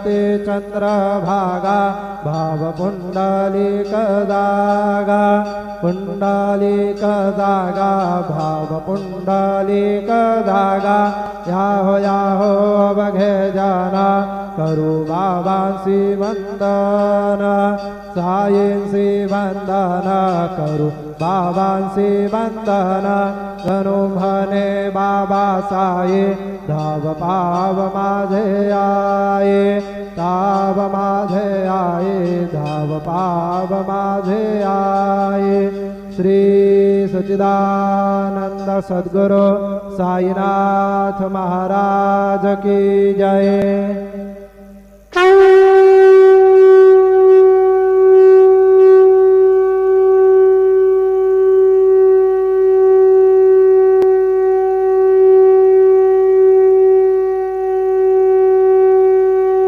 भक्ति चंद्रभागा भाव पुंडलिक दागा पुंडलिक दागा भाव पुंडलिक दागा याहो अवघे जाना करू बाबांसी वंदन सायेंसी वंदन करू बाबांसी वंदन जणू म्हणे बाबा साये धाव पाव माझे आये ताव माझे आये धाव पाव माझे आये। श्री सच्चिदानंद सद्गुरु साईनाथ महाराज की जय।